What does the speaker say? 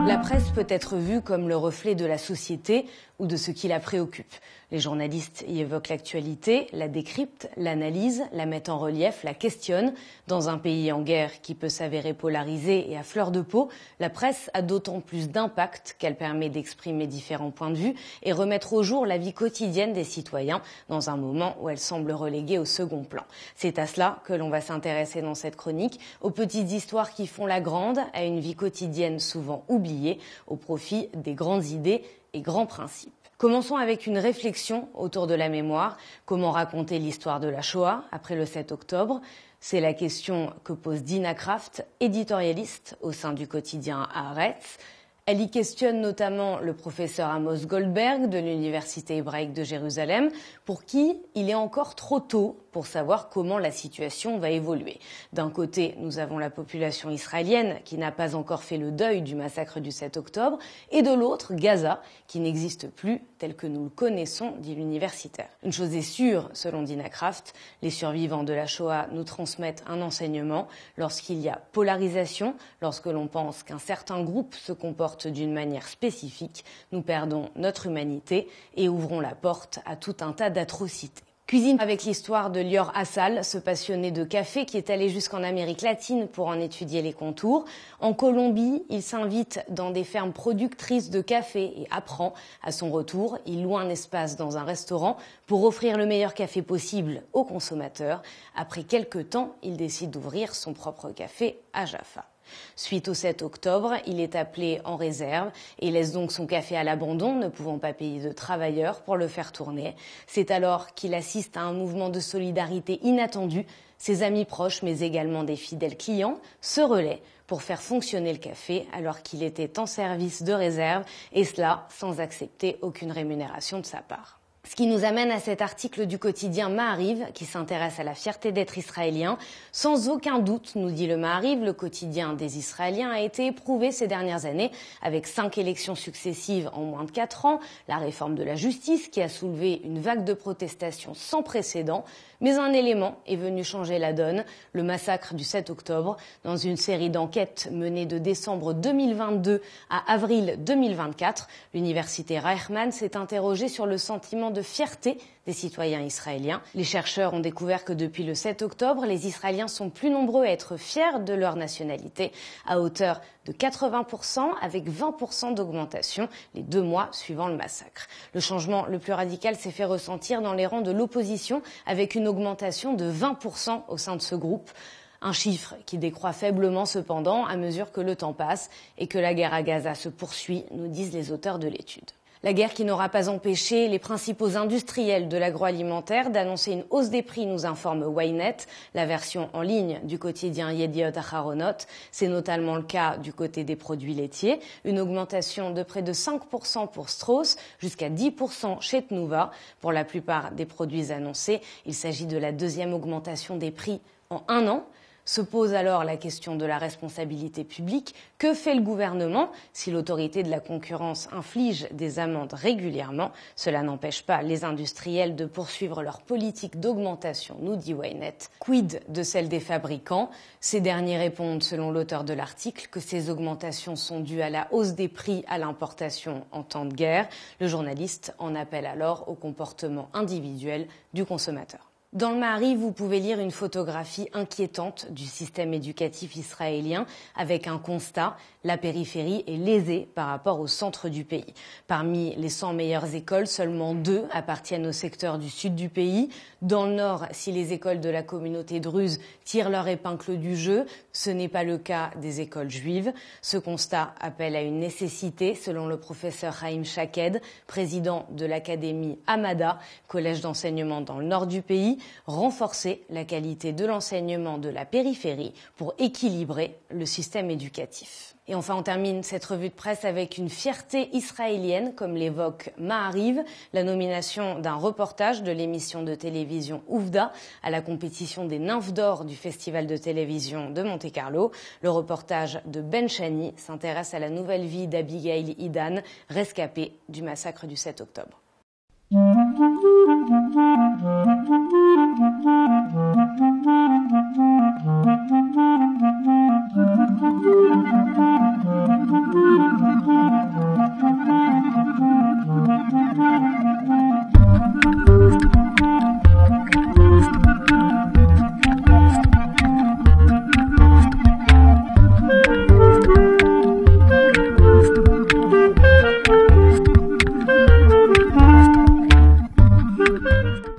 La presse peut être vue comme le reflet de la société ou de ce qui la préoccupe. Les journalistes y évoquent l'actualité, la décryptent, l'analysent, la mettent en relief, la questionnent. Dans un pays en guerre qui peut s'avérer polarisé et à fleur de peau, la presse a d'autant plus d'impact qu'elle permet d'exprimer différents points de vue et remettre au jour la vie quotidienne des citoyens dans un moment où elle semble reléguée au second plan. C'est à cela que l'on va s'intéresser dans cette chronique, aux petites histoires qui font la grande, à une vie quotidienne souvent oubliée, au profit des grandes idées et grands principes. Commençons avec une réflexion autour de la mémoire. Comment raconter l'histoire de la Shoah après le 7 octobre ? C'est la question que pose Dina Kraft, éditorialiste au sein du quotidien Haaretz. Elle y questionne notamment le professeur Amos Goldberg de l'Université hébraïque de Jérusalem, pour qui il est encore trop tôt pour savoir comment la situation va évoluer. D'un côté, nous avons la population israélienne qui n'a pas encore fait le deuil du massacre du 7 octobre, et de l'autre, Gaza, qui n'existe plus tel que nous le connaissons, dit l'universitaire. Une chose est sûre, selon Dina Kraft, les survivants de la Shoah nous transmettent un enseignement. Lorsqu'il y a polarisation, lorsque l'on pense qu'un certain groupe se comporte d'une manière spécifique, nous perdons notre humanité et ouvrons la porte à tout un tas d'atrocités. Cuisine avec l'histoire de Lior Assal, ce passionné de café qui est allé jusqu'en Amérique latine pour en étudier les contours. En Colombie, il s'invite dans des fermes productrices de café et apprend. À son retour, il loue un espace dans un restaurant pour offrir le meilleur café possible aux consommateurs. Après quelques temps, il décide d'ouvrir son propre café à Jaffa. Suite au 7 octobre, il est appelé en réserve et laisse donc son café à l'abandon, ne pouvant pas payer de travailleurs pour le faire tourner. C'est alors qu'il assiste à un mouvement de solidarité inattendu. Ses amis proches, mais également des fidèles clients, se relaient pour faire fonctionner le café alors qu'il était en service de réserve, et cela sans accepter aucune rémunération de sa part. Ce qui nous amène à cet article du quotidien Maariv qui s'intéresse à la fierté d'être israélien. Sans aucun doute, nous dit le Maariv, le quotidien des Israéliens a été éprouvé ces dernières années avec 5 élections successives en moins de 4 ans, la réforme de la justice qui a soulevé une vague de protestations sans précédent. Mais un élément est venu changer la donne, le massacre du 7 octobre. Dans une série d'enquêtes menées de décembre 2022 à avril 2024, l'université Reichman s'est interrogée sur le sentiment de fierté des citoyens israéliens. Les chercheurs ont découvert que depuis le 7 octobre, les Israéliens sont plus nombreux à être fiers de leur nationalité, à hauteur de 80%, avec 20% d'augmentation les 2 mois suivant le massacre. Le changement le plus radical s'est fait ressentir dans les rangs de l'opposition, avec une augmentation de 20% au sein de ce groupe. Un chiffre qui décroît faiblement cependant à mesure que le temps passe et que la guerre à Gaza se poursuit, nous disent les auteurs de l'étude. La guerre qui n'aura pas empêché les principaux industriels de l'agroalimentaire d'annoncer une hausse des prix, nous informe Ynet, la version en ligne du quotidien Yediot Aharonot. C'est notamment le cas du côté des produits laitiers. Une augmentation de près de 5% pour Strauss, jusqu'à 10% chez Tnuva. Pour la plupart des produits annoncés, il s'agit de la 2e augmentation des prix en 1 an. Se pose alors la question de la responsabilité publique. Que fait le gouvernement si l'autorité de la concurrence inflige des amendes régulièrement? Cela n'empêche pas les industriels de poursuivre leur politique d'augmentation, nous dit Ynet. Quid de celle des fabricants? Ces derniers répondent, selon l'auteur de l'article, que ces augmentations sont dues à la hausse des prix à l'importation en temps de guerre. Le journaliste en appelle alors au comportement individuel du consommateur. Dans le Maariv, vous pouvez lire une photographie inquiétante du système éducatif israélien avec un constat: la périphérie est lésée par rapport au centre du pays. Parmi les 100 meilleures écoles, seulement 2 appartiennent au secteur du sud du pays. Dans le nord, si les écoles de la communauté druze tirent leur épingle du jeu, ce n'est pas le cas des écoles juives. Ce constat appelle à une nécessité, selon le professeur Haïm Shaked, président de l'académie Hamada, collège d'enseignement dans le nord du pays, renforcer la qualité de l'enseignement de la périphérie pour équilibrer le système éducatif. Et enfin, on termine cette revue de presse avec une fierté israélienne, comme l'évoque Maariv, la nomination d'un reportage de l'émission de télévision Ouvda à la compétition des nymphes d'or du festival de télévision de Monte-Carlo. Le reportage de Ben Chani s'intéresse à la nouvelle vie d'Abigail Idan, rescapée du massacre du 7 octobre.